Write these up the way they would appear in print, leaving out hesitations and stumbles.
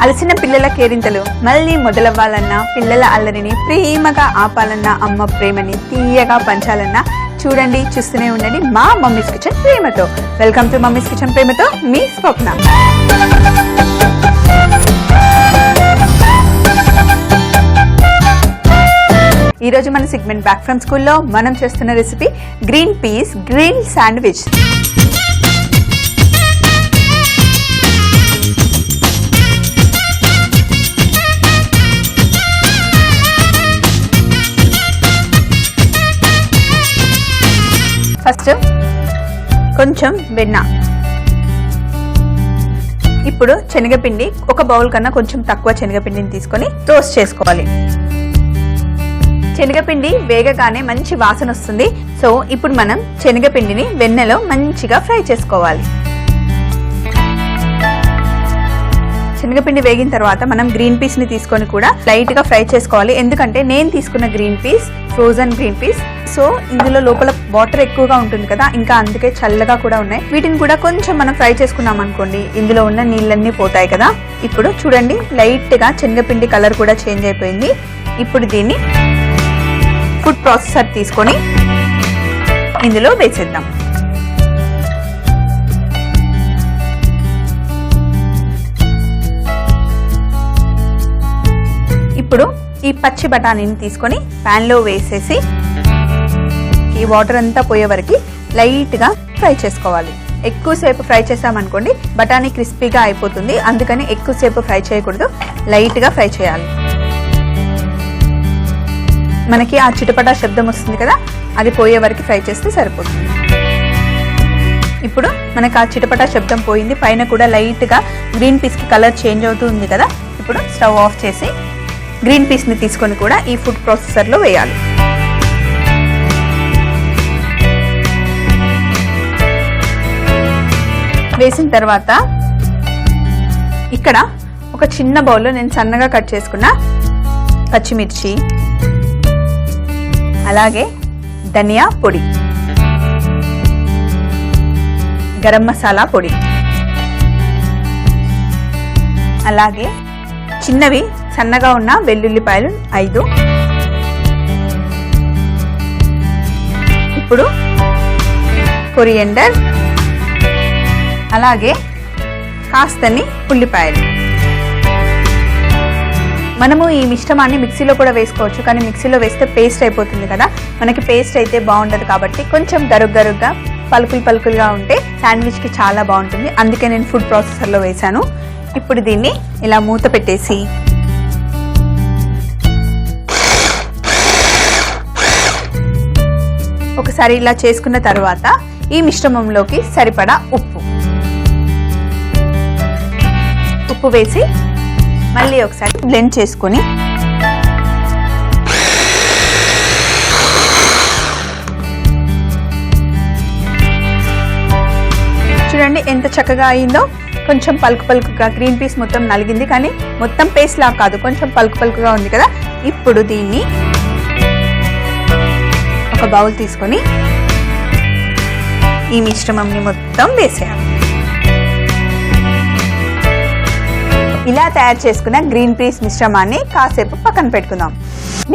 అలసిన పిల్లల కేరింతలు మళ్ళీ మొదలవ్వాలన్నా, పిల్లల అల్లరిని ప్రేమగా ఆపాలన్నా, అమ్మ ప్రేమని తీయగా పంచాలన్నా చూడండి, చూస్తూనే ఉండండి మా మమ్మీస్ కిచెన్ ప్రేమతో. వెల్కమ్ టు మమ్మీస్ కిచెన్ ప్రేమతో, మీ స్వప్న. ఈ రోజు మన సెగ్మెంట్ బ్యాక్ ఫ్రమ్ స్కూల్లో మనం చేస్తున్న recipe green peas grill sandwich. First కొంచెం వెన్న, ఇప్పుడు శనగపిండి, ఒక బౌల్ కన్నా కొంచెం తక్కువ శనగపిండిని తీసుకొని రోస్ట్ చేసుకోవాలి. శనగపిండి వేగగానే మంచి వాసన వస్తుంది. సో ఇప్పుడు మనం శనగపిండిని వెన్నెలో మంచిగా ఫ్రై చేసుకోవాలి. శనగపిండి వేగిన తర్వాత మనం గ్రీన్ పీస్ ని తీసుకొని కూడా లైట్ గా ఫ్రై చేసుకోవాలి. ఎందుకంటే నేను తీసుకున్న green peas frozen green peas, so ఇందులో లోపల వాటర్ ఎక్కువగా ఉంటుంది కదా, ఇంకా అందుకే చల్లగా కూడా ఉన్నాయి. వీటిని కూడా కొంచెం మనం ఫ్రై చేసుకున్నాం అనుకోండి, ఇందులో ఉన్న నీళ్ళన్నీ పోతాయి కదా. ఇప్పుడు చూడండి, లైట్ గా శనగపిండి కలర్ కూడా చేంజ్ అయిపోయింది. ఇప్పుడు దీన్ని ఫుడ్ ప్రాసెసర్ తీసుకొని ఇందులో వేసేద్దాం. ఇప్పుడు ఈ పచ్చి బఠానీని తీసుకొని ప్యాన్ లో వేసేసి ఈ వాటర్ అంతా పోయే వరకు లైట్ గా ఫ్రై చేసుకోవాలి. ఎక్కువసేపు ఫ్రై చేసామనుకోండి బఠానీ క్రిస్పీగా అయిపోతుంది, అందుకని ఎక్కువసేపు ఫ్రై చేయకూడదు, లైట్ గా ఫ్రై చేయాలి. మనకి ఆ చిటపటా శబ్దం వస్తుంది కదా, అది పోయే వరకు ఫ్రై చేస్తే సరిపోతుంది. ఇప్పుడు మనకు ఆ చిటపటా శబ్దం పోయింది, పైన కూడా లైట్ గా గ్రీన్ పీస్ కి కలర్ చేంజ్ అవుతుంది కదా. ఇప్పుడు స్టవ్ ఆఫ్ చేసి గ్రీన్ పీస్ ని తీసుకొని కూడా ఈ ఫుడ్ ప్రాసెసర్ లో వేయాలి. వేసిన తర్వాత ఇక్కడ ఒక చిన్న బౌల్లో నేను సన్నగా కట్ చేసుకున్న పచ్చిమిర్చి, అలాగే ధనియా పొడి, గరం మసాలా పొడి, అలాగే చిన్నవి సన్నగా ఉన్న వెల్లుల్లిపాయలు 5. ఇప్పుడు కొరియండర్, అలాగే కాస్తని ఉల్లిపాయలు. మనము ఈ మిశ్రమాన్ని మిక్సీలో కూడా వేసుకోవచ్చు, కానీ మిక్సీలో వేస్తే పేస్ట్ అయిపోతుంది కదా, మనకి పేస్ట్ అయితే బాగుండదు. కాబట్టి కొంచెం గరుగ్గా పలుకులుగా ఉంటే శాండ్విచ్కి చాలా బాగుంటుంది, అందుకే నేను ఫుడ్ ప్రాసెసర్లో వేశాను. ఇప్పుడు దీన్ని ఇలా మూత పెట్టేసి ఒకసారి ఇలా చేసుకున్న తర్వాత ఈ మిశ్రమంలోకి సరిపడా ఉప్పు వేసి మళ్ళీ ఒకసారి బ్లెండ్ చేసుకొని చూడండి ఎంత చక్కగా అయిందో. కొంచెం పలుకుగా గ్రీన్ పీస్ మొత్తం నలిగింది, కానీ మొత్తం పేస్ట్ లా కాదు, కొంచెం పలుకుగా ఉంది కదా. ఇప్పుడు దీన్ని ఒక బౌల్ తీసుకొని ఈ మిశ్రమంని మొత్తం వేసేయాలి. ఇలా తయారు చేసుకున్న గ్రీన్ పీస్ మిశ్రమాన్ని కాసేపు పక్కన పెట్టుకుందాం.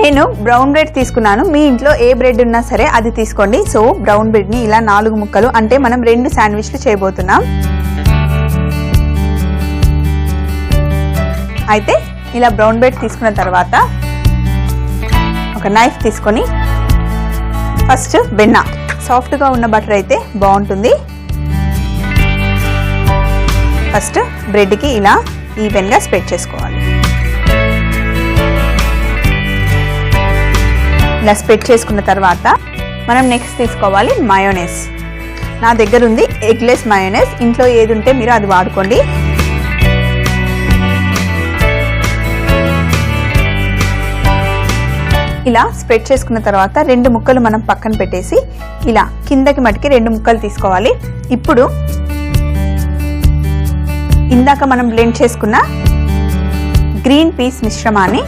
నేను బ్రౌన్ బ్రెడ్ తీసుకున్నాను, మీ ఇంట్లో ఏ బ్రెడ్ ఉన్నా సరే అది తీసుకోండి. సో బ్రౌన్ బ్రెడ్ ని ఇలా 4 ముక్కలు, అంటే మనం 2 శాండ్విచ్లు చేయబోతున్నాం. అయితే ఇలా బ్రౌన్ బ్రెడ్ తీసుకున్న తర్వాత ఒక నైఫ్ తీసుకొని ఫస్ట్ వెన్న, సాఫ్ట్ గా ఉన్న బటర్ అయితే బాగుంటుంది. ఫస్ట్ బ్రెడ్ కి ఇలా ఈవెన్ గా స్ప్రెడ్ చేసుకోవాలి. ఇలా స్ప్రెడ్ చేసుకున్న తర్వాత మనం నెక్స్ట్ తీసుకోవాలి మయోనైస్. నా దగ్గర ఉంది ఎగ్లెస్ మయోనైస్, ఇంట్లో ఏది ఉంటే మీరు అది వాడుకోండి. ఇలా స్ప్రెడ్ చేసుకున్న తర్వాత 2 ముక్కలు మనం పక్కన పెట్టేసి ఇలా కిందకి మటుకి 2 ముక్కలు తీసుకోవాలి. ఇప్పుడు ఇందాక మనం బ్లెండ్ చేసుకున్న గ్రీన్ పీస్ మిశ్రమాన్ని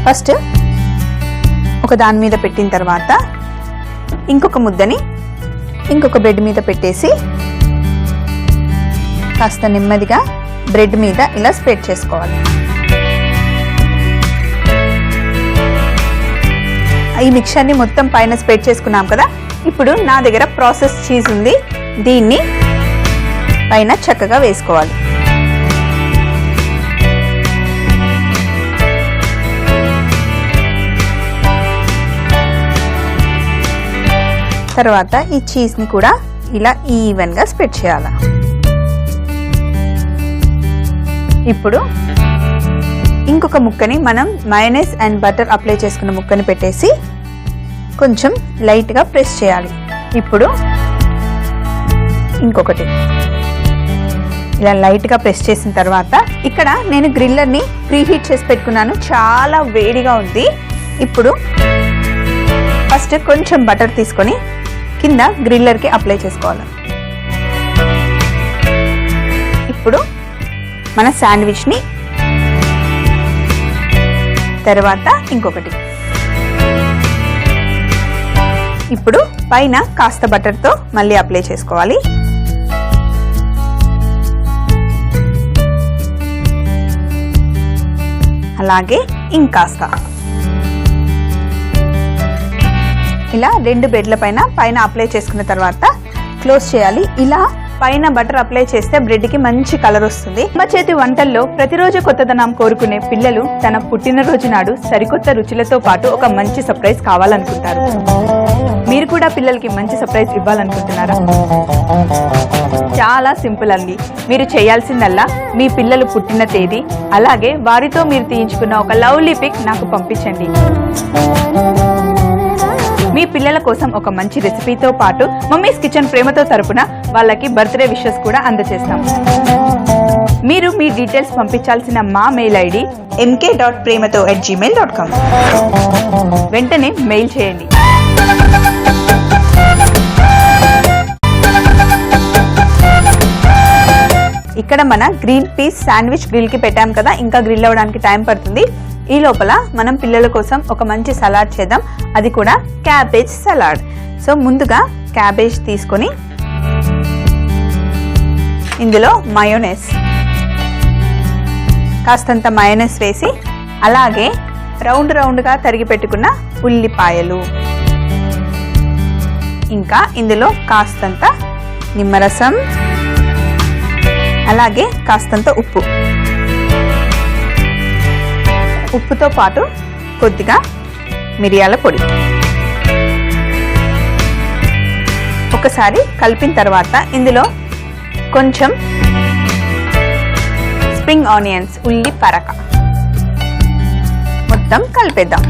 ఫస్ట్ ఒక దాని మీద పెట్టిన తర్వాత ఇంకొక ముద్దని ఇంకొక బ్రెడ్ మీద పెట్టేసి కాస్త నెమ్మదిగా బ్రెడ్ మీద ఇలా స్ప్రెడ్ చేసుకోవాలి. ఈ మిక్చర్ని మొత్తం పైన స్ప్రెడ్ చేసుకున్నాం కదా. ఇప్పుడు నా దగ్గర ప్రాసెస్ చీజ్ ఉంది, దీన్ని పైన చక్కగా వేసుకోవాలి. తర్వాత ఈ చీజ్ని కూడా ఇలా ఈవెన్గా స్ప్రెడ్ చేయాలి. ఇప్పుడు ఇంకొక ముక్కని మనం మయోనైస్ అండ్ బటర్ అప్లై చేసుకున్న ముక్కని పెట్టేసి కొంచెం లైట్గా ప్రెస్ చేయాలి. ఇప్పుడు ఇంకొకటి ఇలా లైట్గా ప్రెస్ చేసిన తర్వాత ఇక్కడ నేను గ్రిల్లర్ని ప్రీహీట్ చేసి పెట్టుకున్నాను, చాలా వేడిగా ఉంది. ఇప్పుడు ఫస్ట్ కొంచెం బటర్ తీసుకొని కింద గ్రిల్లర్కి అప్లై చేసుకోవాలి. ఇప్పుడు మన శాండ్విచ్ని తర్వాత ఇంకొకటి, ఇప్పుడు పైన కాస్త బటర్తో మళ్ళీ అప్లై చేసుకోవాలి. అలాగే ఇంకాస్త ఇలా 2 బ్రెడ్ల పైన అప్లై చేసుకున్న తర్వాత క్లోజ్ చేయాలి. ఇలా పైన బటర్ అప్లై చేస్తే బ్రెడ్ కి మంచి కలర్ వస్తుంది. అమ్మ చేతి వంటల్లో ప్రతిరోజు కొత్తదనం కోరుకునే పిల్లలు తన పుట్టినరోజు నాడు సరికొత్త రుచులతో పాటు ఒక మంచి సర్ప్రైజ్ కావాలనుకుంటారు. మీరు కూడా పిల్లలకి మంచి సర్ప్రైజ్ ఇవ్వాలనుకుంటున్నారా? చాలా సింపుల్ అండి. మీరు చేయాల్సిందల్లా మీ పిల్లలు పుట్టిన తేదీ అలాగే వారితో మీరు తీయించుకున్న ఒక లవ్లీ పిక్ నాకు పంపించండి. మీ పిల్లల కోసం ఒక మంచి రెసిపీతో పాటు మమ్మీస్ కిచెన్ ప్రేమతో తరపున వాళ్ళకి బర్త్డే విషెస్ కూడా అందజేస్తాం. మీరు మీ డీటెయిల్స్ పంపించాల్సిన మా మెయిల్ ఐడి mk.premato@gmail.com. వెంటనే మెయిల్ చేయండి. ఇక్కడ మన గ్రీన్ పీస్ శాండ్విచ్ గ్రిల్ కి పెట్టాం కదా, ఇంకా గ్రిల్ అవ్వడానికి టైం పడుతుంది. ఈ లోపల మనం పిల్లల కోసం ఒక మంచి సలాడ్ చేద్దాం, అది కూడా క్యాబేజ్ సలాడ్. సో ముందుగా క్యాబేజ్ తీసుకొని ఇందులో మయోనైస్ కాస్తంత మయోనైస్ వేసి అలాగే రౌండ్గా తరిగి పెట్టుకున్న ఉల్లిపాయలు, ఇంకా ఇందులో కాస్తంత నిమ్మరసం అలాగే కాస్తంత ఉప్పుతో పాటు కొద్దిగా మిరియాల పొడి ఒకసారి కలిపిన తర్వాత ఇందులో కొంచెం స్ప్రింగ్ ఆనియన్స్ ఉల్లి పరక మొత్తం కలిపేద్దాం.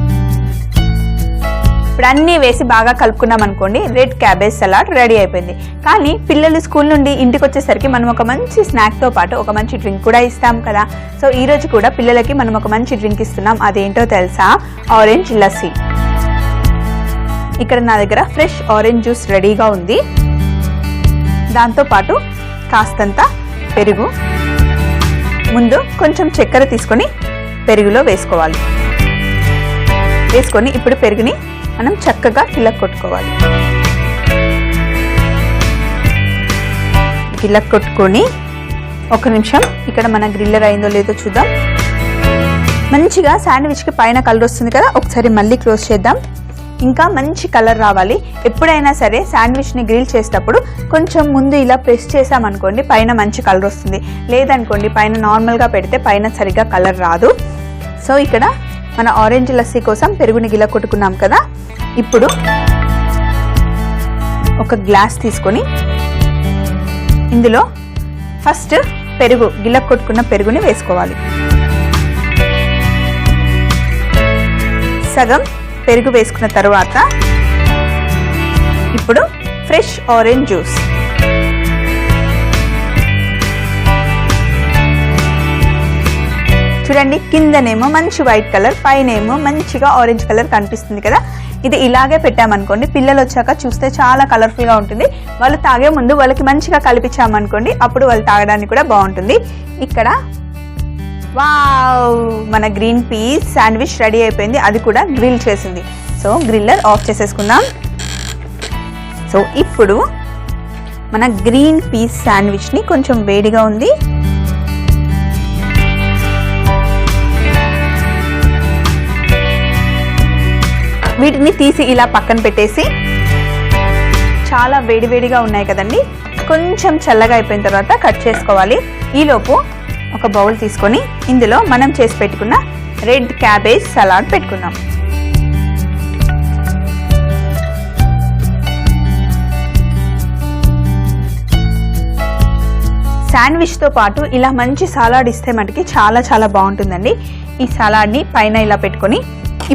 ఇప్పుడు అన్నీ వేసి బాగా కలుపుకున్నాం అనుకోండి, రెడ్ క్యాబేజ్ సలాడ్ రెడీ అయిపోయింది. కానీ పిల్లలు స్కూల్ నుండి ఇంటికి వచ్చేసరికి మనం ఒక మంచి స్నాక్తో పాటు ఒక మంచి డ్రింక్ కూడా ఇస్తాం కదా. సో ఈ రోజు కూడా పిల్లలకి మనం ఒక మంచి డ్రింక్ ఇస్తున్నాం, అదేంటో తెలుసా? ఆరెంజ్ లస్సీ. ఇక్కడ నా దగ్గర ఫ్రెష్ ఆరెంజ్ జ్యూస్ రెడీగా ఉంది. దాంతోపాటు కాస్తంత పెరుగు, ముందు కొంచెం చక్కెర తీసుకొని పెరుగులో వేసుకోవాలి. వేసుకొని ఇప్పుడు పెరుగుని మనం చక్కగా కొట్టుకోవాలి. కొట్టుకొని ఒక నిమిషం ఇక్కడ మన గ్రిల్లర్ అయిందో లేదో చూద్దాం. మంచిగా శాండ్విచ్కి పైన కలర్ వస్తుంది కదా, ఒకసారి మళ్ళీ క్లోజ్ చేద్దాం. ఇంకా మంచి కలర్ రావాలి. ఎప్పుడైనా సరే శాండ్విచ్ని గ్రిల్ చేసేటప్పుడు కొంచెం ముందు ఇలా ప్రెస్ చేసామనుకోండి, పైన మంచి కలర్ వస్తుంది. లేదనుకోండి పైన నార్మల్గా పెడితే పైన సరిగా కలర్ రాదు. సో ఇక్కడ మన ఆరెంజ్ లస్సీ కోసం పెరుగుని గిల కొట్టుకున్నాం కదా. ఇప్పుడు ఒక గ్లాస్ తీసుకొని ఇందులో ఫస్ట్ పెరుగు గిల కొట్టుకున్న పెరుగుని వేసుకోవాలి. సగం పెరుగు వేసుకున్న తర్వాత ఇప్పుడు ఫ్రెష్ ఆరెంజ్ జ్యూస్, చూడండి కిందనేమో మంచి వైట్ కలర్, పైనేమో మంచిగా ఆరెంజ్ కలర్ కనిపిస్తుంది కదా. ఇది ఇలాగే పెట్టామనుకోండి, పిల్లలు వచ్చాక చూస్తే చాలా కలర్ఫుల్గా ఉంటుంది. వాళ్ళు తాగే ముందు వాళ్ళకి మంచిగా కలిపించామనుకోండి, అప్పుడు వాళ్ళు తాగడానికి కూడా బాగుంటుంది. ఇక్కడ వావ్, మన గ్రీన్ పీస్ శాండ్విచ్ రెడీ అయిపోయింది, అది కూడా గ్రిల్ చేసింది. సో గ్రిల్లర్ ఆఫ్ చేసేసుకుందాం. సో ఇప్పుడు మన గ్రీన్ పీస్ శాండ్విచ్ని కొంచెం వేడిగా ఉంది వీటిని తీసి ఇలా పక్కన పెట్టేసి, చాలా వేడివేడిగా ఉన్నాయి కదండి, కొంచెం చల్లగా అయిపోయిన తర్వాత కట్ చేసుకోవాలి. ఈలోపు ఒక బౌల్ తీసుకొని ఇందులో మనం చేసి పెట్టుకున్న రెడ్ క్యాబేజ్ సలాడ్ పెట్టుకుందాం. శాండ్విచ్తో పాటు ఇలా మంచి సలాడ్ ఇస్తే మటుకి చాలా చాలా బాగుంటుందండి. ఈ సలాడ్ని పైన ఇలా పెట్టుకొని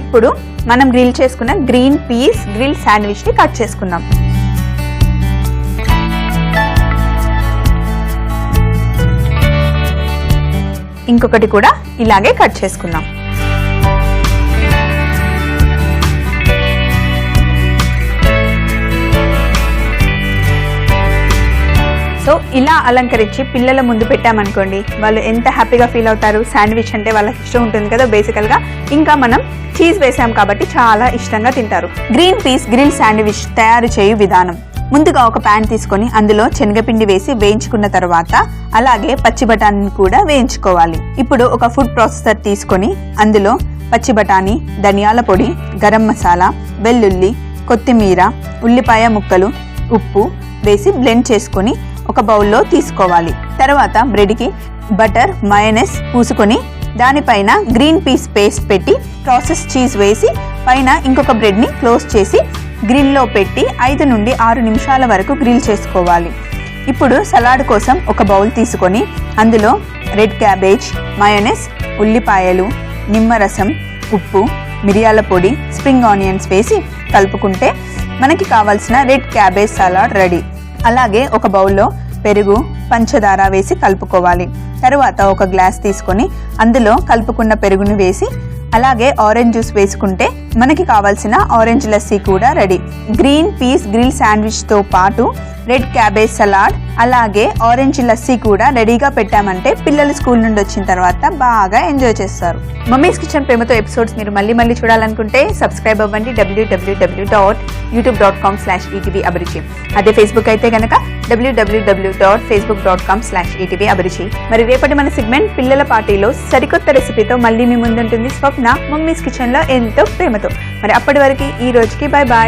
ఇప్పుడు మనం గ్రిల్ చేసుకున్న గ్రీన్ పీస్ గ్రిల్ శాండ్విచ్ని కట్ చేసుకుందాం. ఇంకొకటి కూడా ఇలాగే కట్ చేసుకుందాం. సో ఇలా అలంకరించి పిల్లల ముందు పెట్టామనుకోండి, వాళ్ళు ఎంత హ్యాపీగా ఫీల్ అవుతారు. శాండ్విచ్ అంటే వాళ్ళకి ఇష్టం ఉంటుంది కదా బేసికల్గా. ఇంకా మనం చీజ్ వేసాం కాబట్టి చాలా ఇష్టంగా తింటారు. గ్రీన్ పీస్ గ్రిల్ శాండ్విచ్ తయారు చేయు విధానం: ముందుగా ఒక ప్యాన్ తీసుకొని అందులో శనగపిండి వేసి వేయించుకున్న తర్వాత అలాగే పచ్చి బఠానీని కూడా వేయించుకోవాలి. ఇప్పుడు ఒక ఫుడ్ ప్రాసెసర్ తీసుకొని అందులో పచ్చి బఠానీ, ధనియాల పొడి, గరం మసాలా, వెల్లుల్లి, కొత్తిమీర, ఉల్లిపాయ ముక్కలు, ఉప్పు వేసి బ్లెండ్ చేసుకొని ఒక బౌల్లో తీసుకోవాలి. తర్వాత బ్రెడ్కి బటర్, మయోనైస్ పూసుకొని దానిపైన గ్రీన్ పీస్ పేస్ట్ పెట్టి ప్రాసెస్ చీజ్ వేసి పైన ఇంకొక బ్రెడ్ని క్లోజ్ చేసి గ్రిల్లో పెట్టి 5 నుండి 6 నిమిషాల వరకు గ్రిల్ చేసుకోవాలి. ఇప్పుడు సలాడ్ కోసం ఒక బౌల్ తీసుకొని అందులో రెడ్ క్యాబేజ్, మయోనైస్, ఉల్లిపాయలు, నిమ్మరసం, ఉప్పు, మిరియాల పొడి, స్ప్రింగ్ ఆనియన్స్ వేసి కలుపుకుంటే మనకి కావాల్సిన రెడ్ క్యాబేజ్ సలాడ్ రెడీ. అలాగే ఒక బౌల్లో పెరుగు, పంచదార వేసి కలుపుకోవాలి. తర్వాత ఒక గ్లాస్ తీసుకొని అందులో కలుపుకున్న పెరుగుని వేసి అలాగే ఆరెంజ్ జ్యూస్ వేసుకుంటే మనకి కావాల్సిన ఆరెంజ్ లస్సీ కూడా రెడీ. గ్రీన్ పీస్ గ్రిల్ శాండ్విచ్తో పాటు రెడ్ క్యాబేజ్ సలాడ్ అలాగే ఆరెంజ్ లస్సీ కూడా రెడీగా పెట్టామంటే పిల్లలు స్కూల్ నుండి వచ్చిన తర్వాత బాగా ఎంజాయ్ చేస్తారు. మమ్మీస్ కిచెన్ ప్రేమతో ఎపిసోడ్స్ మీరు మళ్ళీ చూడాలనుకుంటే సబ్స్క్రైబ్ అవ్వండి www.youtube.com/etv అభిరుచి. అదే ఫేస్బుక్ అయితే కనుక www.facebook.com/etv అభిరుచి. మరి రేపటి మన సెగ్మెంట్ పిల్లల పార్టీలో సరికొత్త రెసిపీతో మళ్ళీ మీ ముందుంటుంది స్వప్న, మమ్మీస్ కిచెన్ లో ఎంతో ప్రేమతో. మరి అప్పటి వరకు ఈ రోజుకి బాయ్ బాయ్.